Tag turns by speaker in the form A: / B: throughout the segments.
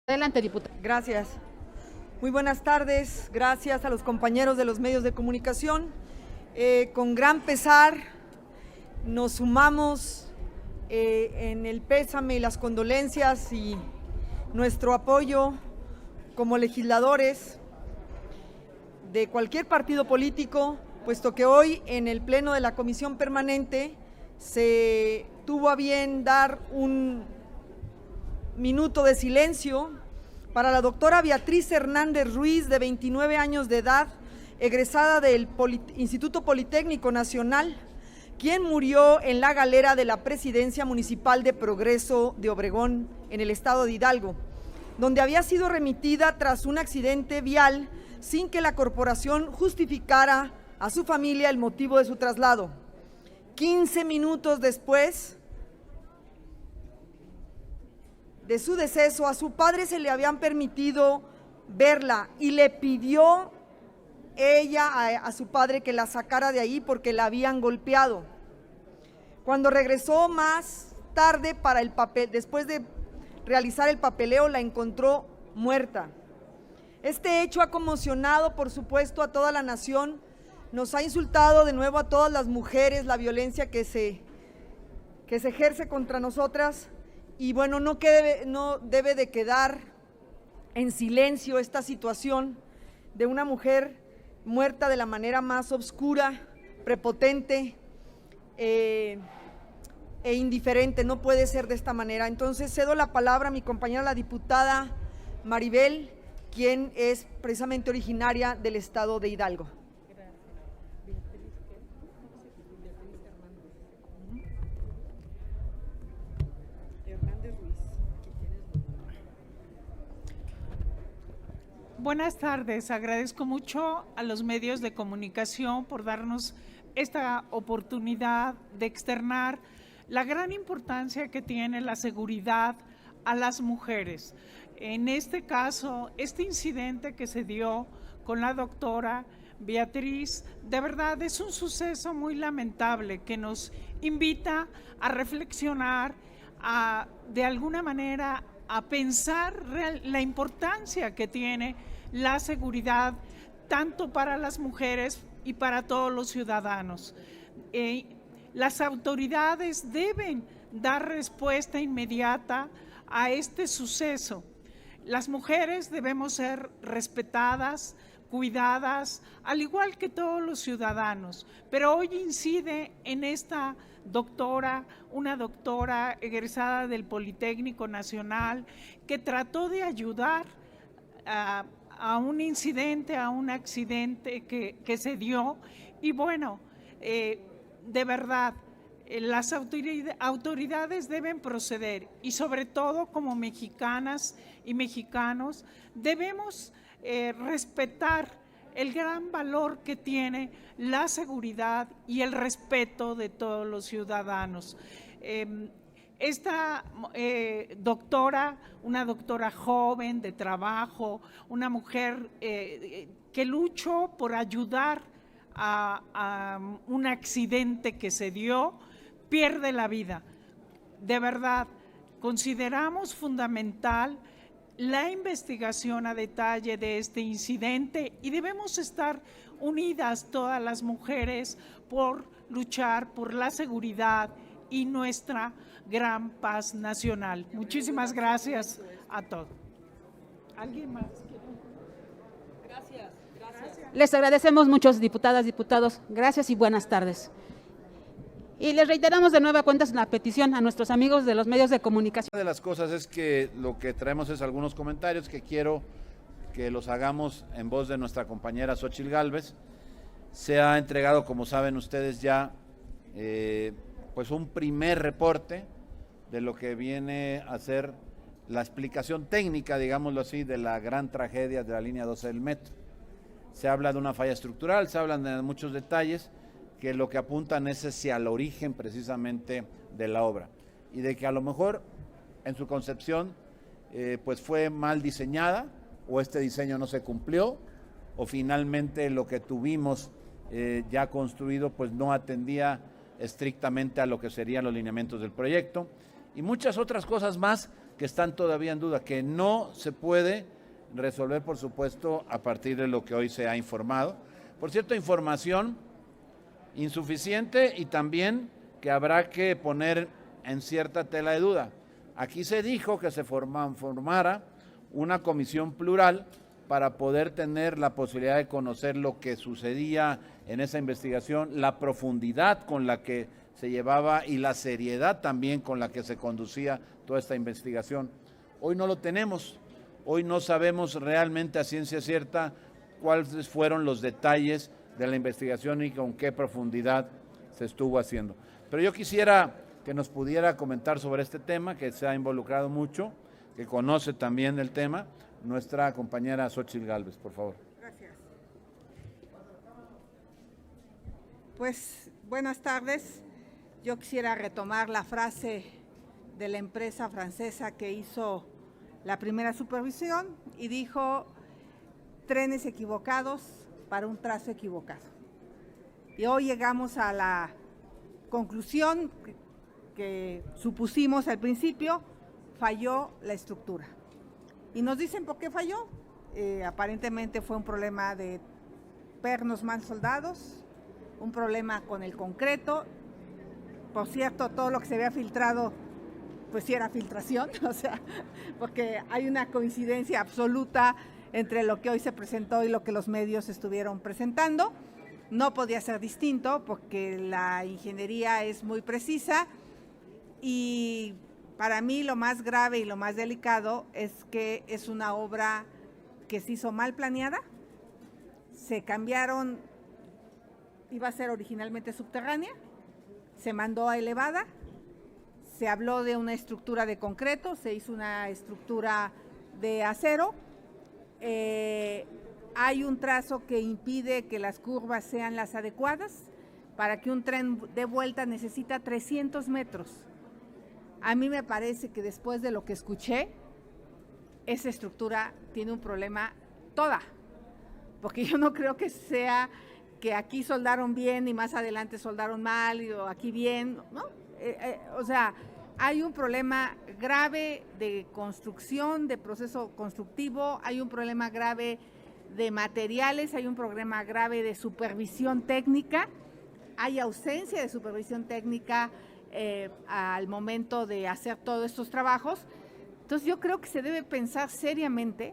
A: Adelante, diputada.
B: Gracias. Muy buenas tardes. Gracias a los compañeros de los medios de comunicación. Con gran pesar nos sumamos en el pésame y las condolencias y nuestro apoyo como legisladores de cualquier partido político, puesto que hoy en el Pleno de la Comisión Permanente se tuvo a bien dar un minuto de silencio para la doctora Beatriz Hernández Ruiz, de 29 años de edad, egresada del Instituto Politécnico Nacional, quien murió en la galera de la Presidencia Municipal de Progreso de Obregón, en el estado de Hidalgo, donde había sido remitida tras un accidente vial sin que la corporación justificara a su familia el motivo de su traslado. 15 minutos después de su deceso, a su padre se le habían permitido verla y le pidió ella a su padre que la sacara de ahí porque la habían golpeado. Cuando regresó más tarde después de realizar el papeleo, la encontró muerta. Este hecho ha conmocionado, por supuesto, a toda la nación. Nos ha insultado de nuevo a todas las mujeres la violencia que se ejerce contra nosotras. Y bueno, no debe de quedar en silencio esta situación de una mujer muerta de la manera más oscura, prepotente e indiferente. No puede ser de esta manera. Entonces cedo la palabra a mi compañera la diputada Maribel, quien es precisamente originaria del estado de Hidalgo.
C: Buenas tardes, agradezco mucho a los medios de comunicación por darnos esta oportunidad de externar la gran importancia que tiene la seguridad a las mujeres. En este caso, este incidente que se dio con la doctora Beatriz, de verdad es un suceso muy lamentable que nos invita a reflexionar, de alguna manera a pensar la importancia que tiene la seguridad tanto para las mujeres y para todos los ciudadanos. Las autoridades deben dar respuesta inmediata a este suceso. Las mujeres debemos ser respetadas, cuidadas, al igual que todos los ciudadanos, pero hoy incide en esta doctora, una doctora egresada del Politécnico Nacional, que trató de ayudar a un incidente, a un accidente que se dio. Y bueno, de verdad, las autoridades deben proceder y sobre todo como mexicanas y mexicanos debemos respetar el gran valor que tiene la seguridad y el respeto de todos los ciudadanos. Esta doctora, una doctora joven de trabajo, una mujer que luchó por ayudar a un accidente que se dio, pierde la vida. De verdad, consideramos fundamental la investigación a detalle de este incidente y debemos estar unidas todas las mujeres por luchar por la seguridad y nuestra gran paz nacional. Muchísimas gracias a todos. ¿Alguien más?
B: Gracias.
A: Les agradecemos mucho, diputadas, diputados. Gracias y buenas tardes. Y les reiteramos de nueva cuenta la petición a nuestros amigos de los medios de comunicación.
D: Una de las cosas es que lo que traemos es algunos comentarios que quiero que los hagamos en voz de nuestra compañera Xóchitl Gálvez. Se ha entregado, como saben ustedes ya, pues un primer reporte de lo que viene a ser la explicación técnica, digámoslo así, de la gran tragedia de la línea 12 del metro. Se habla de una falla estructural, se hablan de muchos detalles que lo que apuntan es hacia el origen precisamente de la obra y de que a lo mejor en su concepción pues fue mal diseñada o este diseño no se cumplió o finalmente lo que tuvimos ya construido pues no atendía estrictamente a lo que serían los lineamientos del proyecto y muchas otras cosas más que están todavía en duda, que no se puede resolver, por supuesto, a partir de lo que hoy se ha informado. Por cierto, información insuficiente y también que habrá que poner en cierta tela de duda. Aquí se dijo que se formara una comisión plural para poder tener la posibilidad de conocer lo que sucedía en esa investigación, la profundidad con la que se llevaba y la seriedad también con la que se conducía toda esta investigación. Hoy no lo tenemos, hoy no sabemos realmente a ciencia cierta cuáles fueron los detalles de la investigación y con qué profundidad se estuvo haciendo. Pero yo quisiera que nos pudiera comentar sobre este tema, que se ha involucrado mucho, que conoce también el tema, nuestra compañera Xóchitl Gálvez, por favor.
E: Gracias. Pues buenas tardes. Yo quisiera retomar la frase de la empresa francesa que hizo la primera supervisión y dijo: trenes equivocados para un trazo equivocado. Y hoy llegamos a la conclusión que supusimos al principio: falló la estructura. Y nos dicen por qué falló. Aparentemente fue un problema de pernos mal soldados, un problema con el concreto. Por cierto, todo lo que se había filtrado, pues sí era filtración, o sea, porque hay una coincidencia absoluta entre lo que hoy se presentó y lo que los medios estuvieron presentando. No podía ser distinto porque la ingeniería es muy precisa y para mí lo más grave y lo más delicado es que es una obra que se hizo mal planeada, se cambiaron, iba a ser originalmente subterránea, se mandó a elevada, se habló de una estructura de concreto, se hizo una estructura de acero, hay un trazo que impide que las curvas sean las adecuadas. Para que un tren de vuelta necesita 300 metros. A mí me parece que después de lo que escuché, esa estructura tiene un problema toda, porque yo no creo que sea que aquí soldaron bien y más adelante soldaron mal, o aquí bien, ¿no? O sea, hay un problema grave de construcción, de proceso constructivo, hay un problema grave de materiales, hay un problema grave de supervisión técnica, hay ausencia de supervisión técnica al momento de hacer todos estos trabajos. Entonces yo creo que se debe pensar seriamente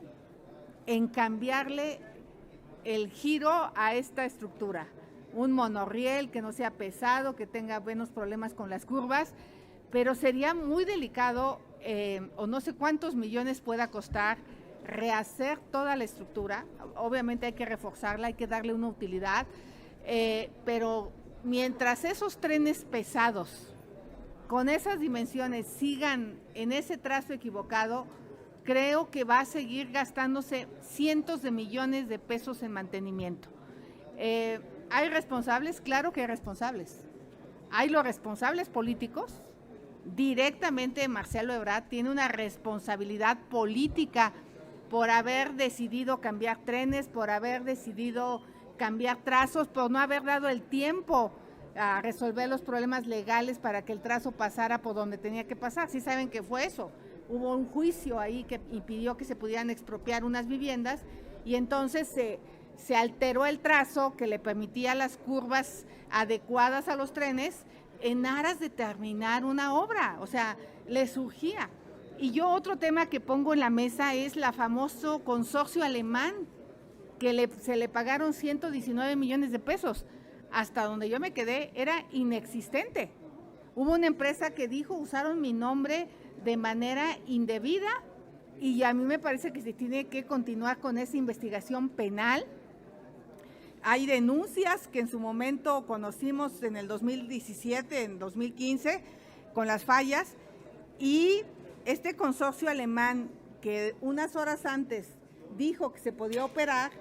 E: en cambiarle el giro a esta estructura. Un monorriel que no sea pesado, que tenga menos problemas con las curvas, pero sería muy delicado, o no sé cuántos millones pueda costar rehacer toda la estructura. Obviamente hay que reforzarla, hay que darle una utilidad, pero mientras esos trenes pesados con esas dimensiones sigan en ese trazo equivocado, creo que va a seguir gastándose cientos de millones de pesos en mantenimiento. ¿Hay responsables? Claro que hay responsables. Hay los responsables políticos. Directamente Marcelo Ebrard tiene una responsabilidad política por haber decidido cambiar trenes, por haber decidido cambiar trazos, por no haber dado el tiempo a resolver los problemas legales para que el trazo pasara por donde tenía que pasar. Sí saben que fue eso. Hubo un juicio ahí que impidió que se pudieran expropiar unas viviendas y entonces se alteró el trazo que le permitía las curvas adecuadas a los trenes en aras de terminar una obra, o sea, le surgía. Y yo otro tema que pongo en la mesa es la famoso consorcio alemán, que se le pagaron 119 millones de pesos. Hasta donde yo me quedé era inexistente. Hubo una empresa que dijo, usaron mi nombre de manera indebida y a mí me parece que se tiene que continuar con esa investigación penal. Hay denuncias que en su momento conocimos en el 2017, en 2015, con las fallas, y este consorcio alemán que unas horas antes dijo que se podía operar,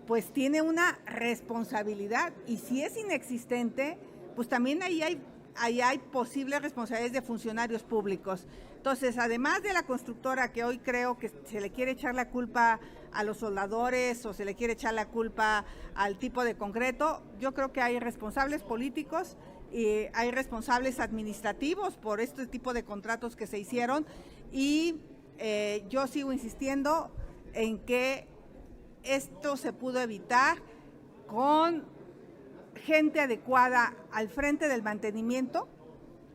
E: pues tiene una responsabilidad, y si es inexistente, pues también ahí hay posibles responsabilidades de funcionarios públicos. Entonces, además de la constructora, que hoy creo que se le quiere echar la culpa a los soldadores o se le quiere echar la culpa al tipo de concreto, yo creo que hay responsables políticos y hay responsables administrativos por este tipo de contratos que se hicieron, y yo sigo insistiendo en que esto se pudo evitar con gente adecuada al frente del mantenimiento,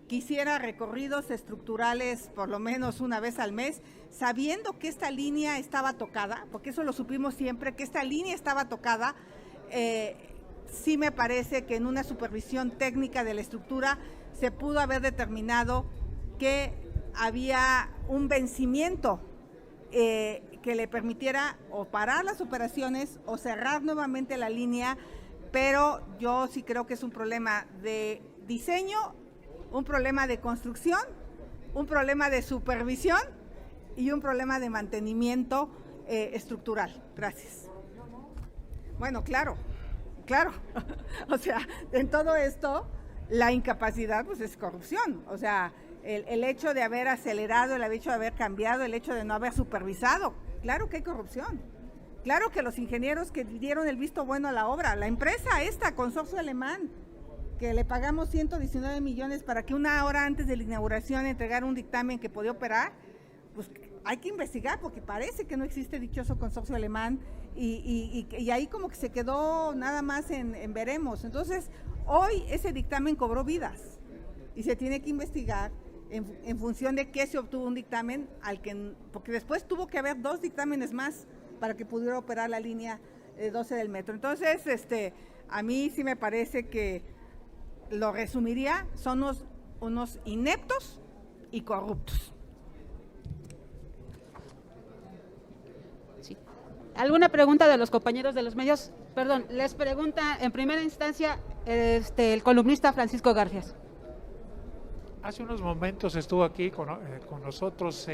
E: que hiciera recorridos estructurales por lo menos una vez al mes, sabiendo que esta línea estaba tocada, porque eso lo supimos siempre, que esta línea estaba tocada. Sí me parece que en una supervisión técnica de la estructura se pudo haber determinado que había un vencimiento que le permitiera o parar las operaciones o cerrar nuevamente la línea, pero yo sí creo que es un problema de diseño, un problema de construcción, un problema de supervisión y un problema de mantenimiento estructural. Gracias. Bueno, claro. O sea, en todo esto, la incapacidad pues es corrupción. O sea, el hecho de haber acelerado, el hecho de haber cambiado, el hecho de no haber supervisado, claro que hay corrupción. Claro que los ingenieros que dieron el visto bueno a la obra, la empresa esta, Consorcio Alemán, que le pagamos 119 millones para que una hora antes de la inauguración entregara un dictamen que podía operar, pues hay que investigar porque parece que no existe dichoso Consorcio Alemán y ahí como que se quedó nada más en veremos. Entonces, hoy ese dictamen cobró vidas y se tiene que investigar en función de qué se obtuvo un dictamen, porque después tuvo que haber 2 dictámenes más para que pudiera operar la línea 12 del metro. Entonces, a mí sí me parece que lo resumiría, son unos ineptos y corruptos.
A: Sí. ¿Alguna pregunta de los compañeros de los medios? Perdón, les pregunta en primera instancia el columnista Francisco Garfias.
F: Hace unos momentos estuvo aquí con nosotros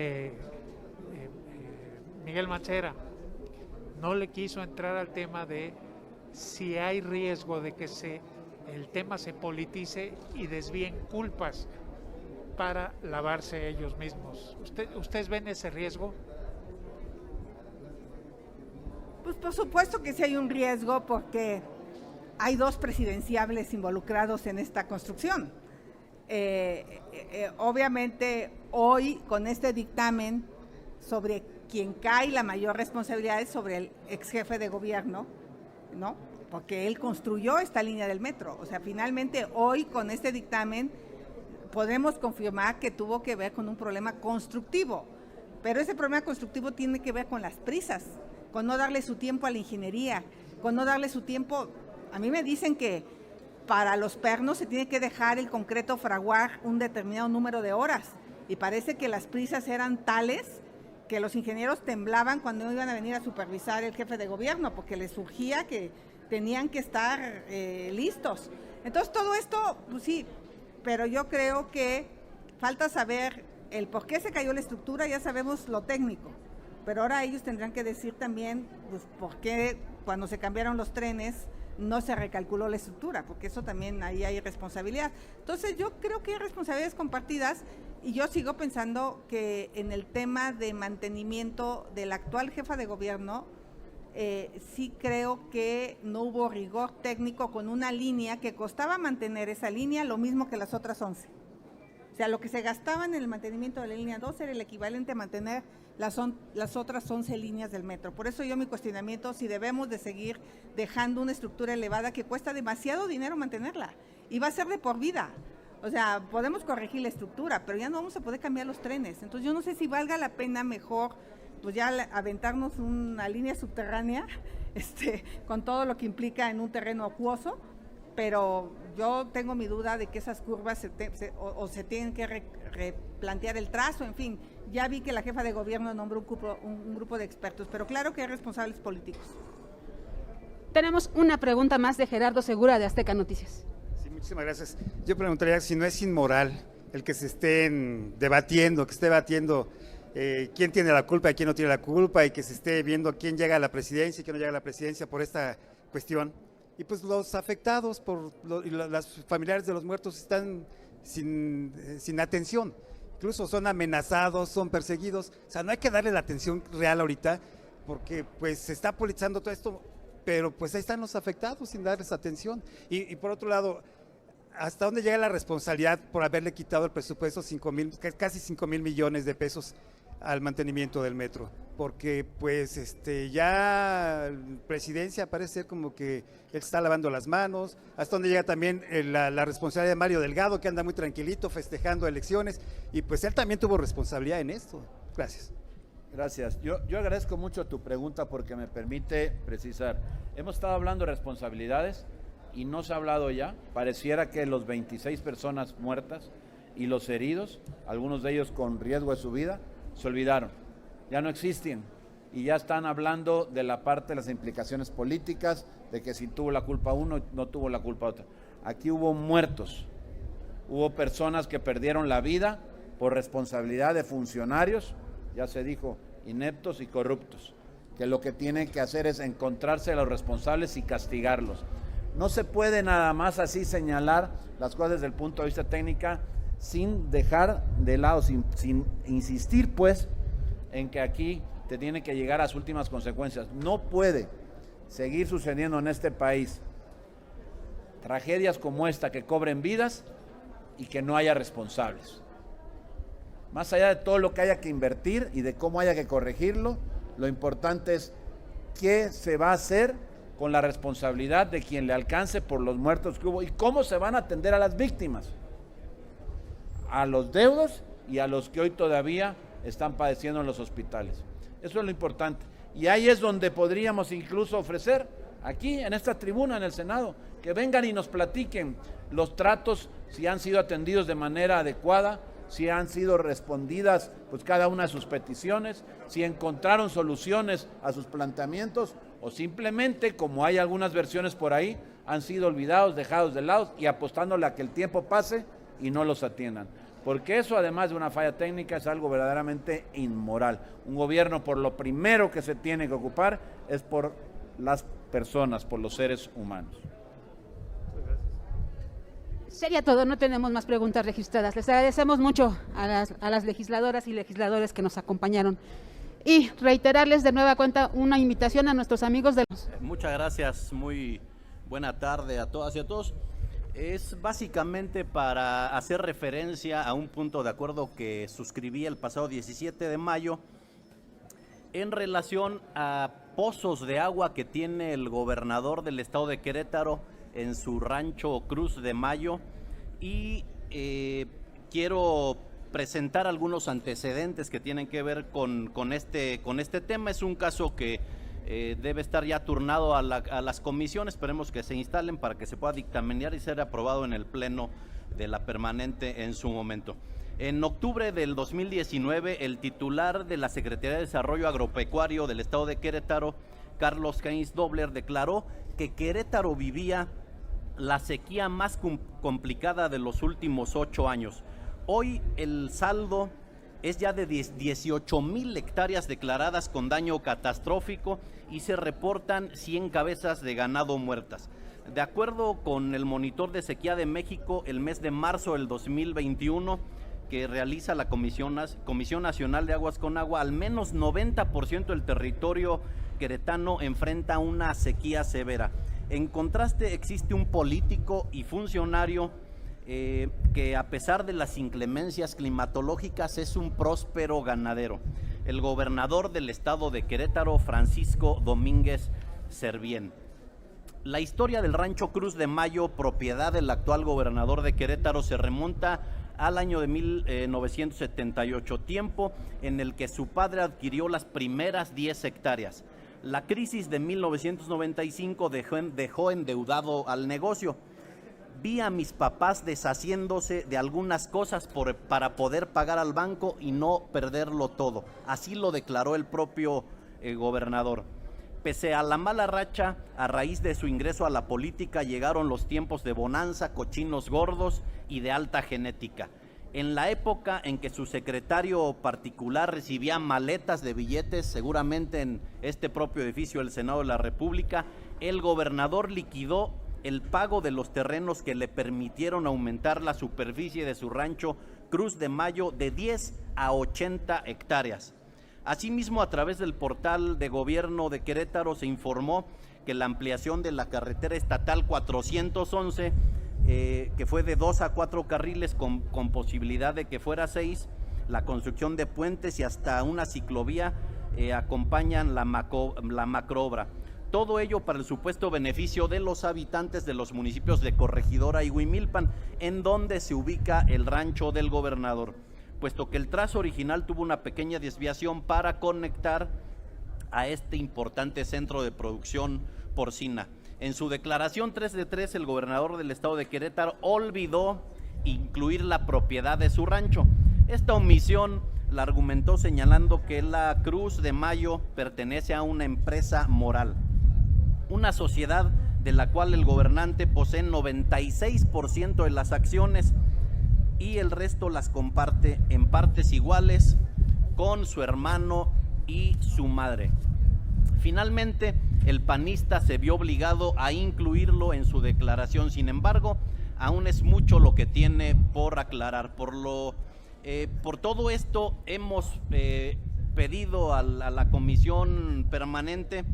F: Miguel Mancera. No le quiso entrar al tema de si hay riesgo de que el tema se politice y desvíen culpas para lavarse ellos mismos. ¿Ustedes ven ese riesgo?
E: Pues por supuesto que sí hay un riesgo porque hay 2 presidenciables involucrados en esta construcción. Obviamente hoy con este dictamen sobre quien cae la mayor responsabilidad es sobre el ex jefe de gobierno, ¿no? Porque él construyó esta línea del metro. O sea, finalmente hoy con este dictamen podemos confirmar que tuvo que ver con un problema constructivo, pero ese problema constructivo tiene que ver con las prisas, con no darle su tiempo a la ingeniería, con no darle su tiempo. A mí me dicen que para los pernos se tiene que dejar el concreto fraguar un determinado número de horas y parece que las prisas eran tales que los ingenieros temblaban cuando iban a venir a supervisar el jefe de gobierno porque les surgía que tenían que estar listos. Entonces todo esto, pues sí, pero yo creo que falta saber el por qué se cayó la estructura, ya sabemos lo técnico, pero ahora ellos tendrán que decir también pues, por qué cuando se cambiaron los trenes no se recalculó la estructura, porque eso también ahí hay responsabilidad. Entonces yo creo que hay responsabilidades compartidas y yo sigo pensando que en el tema de mantenimiento de la actual jefa de gobierno, sí creo que no hubo rigor técnico con una línea que costaba mantener esa línea lo mismo que las otras 11. O sea, lo que se gastaba en el mantenimiento de la línea 2 era el equivalente a mantener las otras 11 líneas del metro. Por eso yo mi cuestionamiento, si debemos de seguir dejando una estructura elevada que cuesta demasiado dinero mantenerla y va a ser de por vida. O sea, podemos corregir la estructura, pero ya no vamos a poder cambiar los trenes. Entonces yo no sé si valga la pena mejor pues ya aventarnos una línea subterránea con todo lo que implica en un terreno acuoso, pero yo tengo mi duda de que esas curvas se tienen que replantear el trazo, en fin. Ya vi que la jefa de gobierno nombró un grupo de expertos, pero claro que hay responsables políticos.
A: Tenemos una pregunta más de Gerardo Segura de Azteca Noticias.
G: Sí, muchísimas gracias. Yo preguntaría si no es inmoral el que se esté debatiendo quién tiene la culpa y quién no tiene la culpa y que se esté viendo quién llega a la presidencia y quién no llega a la presidencia por esta cuestión. Y pues los afectados y los familiares de los muertos están sin atención. Incluso son amenazados, son perseguidos. O sea, no hay que darle la atención real ahorita porque pues se está politizando todo esto, pero pues ahí están los afectados sin darles atención. Y por otro lado, ¿hasta dónde llega la responsabilidad por haberle quitado el presupuesto casi 5,000 millones de pesos al mantenimiento del metro? Porque pues ya la presidencia parece ser como que él está lavando las manos. ¿Hasta dónde llega también la responsabilidad de Mario Delgado, que anda muy tranquilito festejando elecciones? Y pues él también tuvo responsabilidad en esto. Gracias.
D: Gracias. Yo agradezco mucho tu pregunta porque me permite precisar. Hemos estado hablando de responsabilidades y no se ha hablado ya. Pareciera que los 26 personas muertas y los heridos, algunos de ellos con riesgo de su vida, se olvidaron. Ya no existen y ya están hablando de la parte de las implicaciones políticas, de que si tuvo la culpa uno, no tuvo la culpa otro. Aquí hubo muertos, hubo personas que perdieron la vida por responsabilidad de funcionarios, ya se dijo, ineptos y corruptos, que lo que tienen que hacer es encontrarse a los responsables y castigarlos. No se puede nada más así señalar las cosas desde el punto de vista técnico sin dejar de lado, sin insistir pues en que aquí te tiene que llegar a las últimas consecuencias. No puede seguir sucediendo en este país tragedias como esta que cobren vidas y que no haya responsables. Más allá de todo lo que haya que invertir y de cómo haya que corregirlo, lo importante es qué se va a hacer con la responsabilidad de quien le alcance por los muertos que hubo y cómo se van a atender a las víctimas, a los deudos y a los que hoy todavía están padeciendo en los hospitales. Eso es lo importante. Y ahí es donde podríamos incluso ofrecer, aquí en esta tribuna, en el Senado, que vengan y nos platiquen los tratos, si han sido atendidos de manera adecuada, si han sido respondidas pues cada una de sus peticiones, si encontraron soluciones a sus planteamientos o simplemente, como hay algunas versiones por ahí, han sido olvidados, dejados de lado y apostándole a que el tiempo pase y no los atiendan. Porque eso, además de una falla técnica, es algo verdaderamente inmoral. Un gobierno, por lo primero que se tiene que ocupar es por las personas, por los seres humanos.
A: Sería todo, no tenemos más preguntas registradas. Les agradecemos mucho a las legisladoras y legisladores que nos acompañaron. Y reiterarles de nueva cuenta una invitación a nuestros amigos de los...
H: Muchas gracias, muy buena tarde a todas y a todos. Es básicamente para hacer referencia a un punto de acuerdo que suscribí el pasado 17 de mayo en relación a pozos de agua que tiene el gobernador del estado de Querétaro en su rancho Cruz de Mayo y quiero presentar algunos antecedentes que tienen que ver con este tema. Es un caso que debe estar ya turnado a las comisiones, esperemos que se instalen para que se pueda dictaminar y ser aprobado en el pleno de la permanente en su momento. En octubre del 2019, el titular de la Secretaría de Desarrollo Agropecuario del estado de Querétaro, Carlos Heinz Dobler, declaró que Querétaro vivía la sequía más complicada de los últimos 8 años. Hoy el saldo es ya de 18,000 hectáreas declaradas con daño catastrófico y se reportan 100 cabezas de ganado muertas. De acuerdo con el Monitor de Sequía de México, el mes de marzo del 2021, que realiza la Comisión Nacional de Aguas con Agua, al menos 90% del territorio queretano enfrenta una sequía severa. En contraste, existe un político y funcionario que a pesar de las inclemencias climatológicas es un próspero ganadero. El gobernador del estado de Querétaro, Francisco Domínguez Servién. La historia del rancho Cruz de Mayo, propiedad del actual gobernador de Querétaro, se remonta al año de 1978, tiempo en el que su padre adquirió las primeras 10 hectáreas. La crisis de 1995 dejó endeudado al negocio. Vi a mis papás deshaciéndose de algunas cosas para poder pagar al banco y no perderlo todo. Así lo declaró el propio gobernador. Pese a la mala racha, a raíz de su ingreso a la política, llegaron los tiempos de bonanza, cochinos gordos y de alta genética. En la época en que su secretario particular recibía maletas de billetes, seguramente en este propio edificio del Senado de la República, el gobernador liquidó el pago de los terrenos que le permitieron aumentar la superficie de su rancho Cruz de Mayo de 10 a 80 hectáreas. Asimismo, a través del portal de gobierno de Querétaro se informó que la ampliación de la carretera estatal 411 que fue de 2 a 4 carriles con posibilidad de que fuera 6, la construcción de puentes y hasta una ciclovía acompañan la macroobra. Todo ello para el supuesto beneficio de los habitantes de los municipios de Corregidora y Huimilpan, en donde se ubica el rancho del gobernador, puesto que el trazo original tuvo una pequeña desviación para conectar a este importante centro de producción porcina. En su declaración 3 de 3, el gobernador del estado de Querétaro olvidó incluir la propiedad de su rancho. Esta omisión la argumentó señalando que la Cruz de Mayo pertenece a una empresa moral, una sociedad de la cual el gobernante posee 96% de las acciones y el resto las comparte en partes iguales con su hermano y su madre. Finalmente, el panista se vio obligado a incluirlo en su declaración. Sin embargo, aún es mucho lo que tiene por aclarar. Por todo esto hemos pedido a la comisión permanente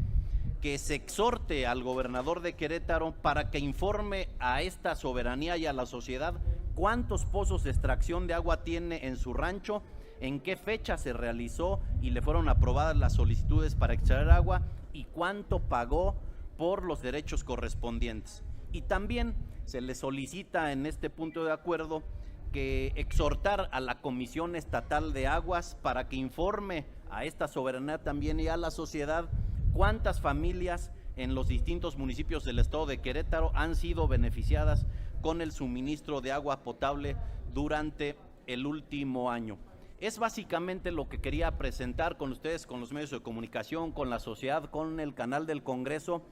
H: que se exhorte al gobernador de Querétaro para que informe a esta soberanía y a la sociedad cuántos pozos de extracción de agua tiene en su rancho, en qué fecha se realizó y le fueron aprobadas las solicitudes para extraer agua y cuánto pagó por los derechos correspondientes. Y también se le solicita en este punto de acuerdo que exhortar a la Comisión Estatal de Aguas para que informe a esta soberanía también y a la sociedad cuántas familias en los distintos municipios del estado de Querétaro han sido beneficiadas con el suministro de agua potable durante el último año. Es básicamente lo que quería presentar con ustedes, con los medios de comunicación, con la sociedad, con el canal del Congreso,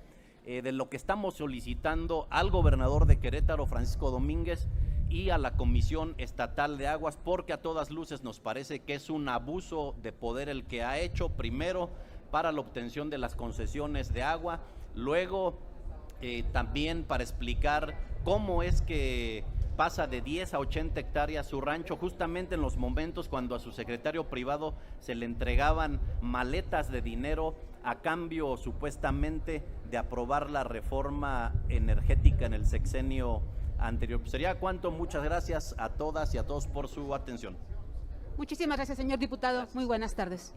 H: de lo que estamos solicitando al gobernador de Querétaro, Francisco Domínguez, y a la Comisión Estatal de Aguas, porque a todas luces nos parece que es un abuso de poder el que ha hecho, primero para la obtención de las concesiones de agua, luego también para explicar cómo es que pasa de 10 a 80 hectáreas su rancho, justamente en los momentos cuando a su secretario privado se le entregaban maletas de dinero a cambio supuestamente de aprobar la reforma energética en el sexenio anterior. Sería cuanto. Muchas gracias a todas y a todos por su atención.
A: Muchísimas gracias, señor diputado. Muy buenas tardes.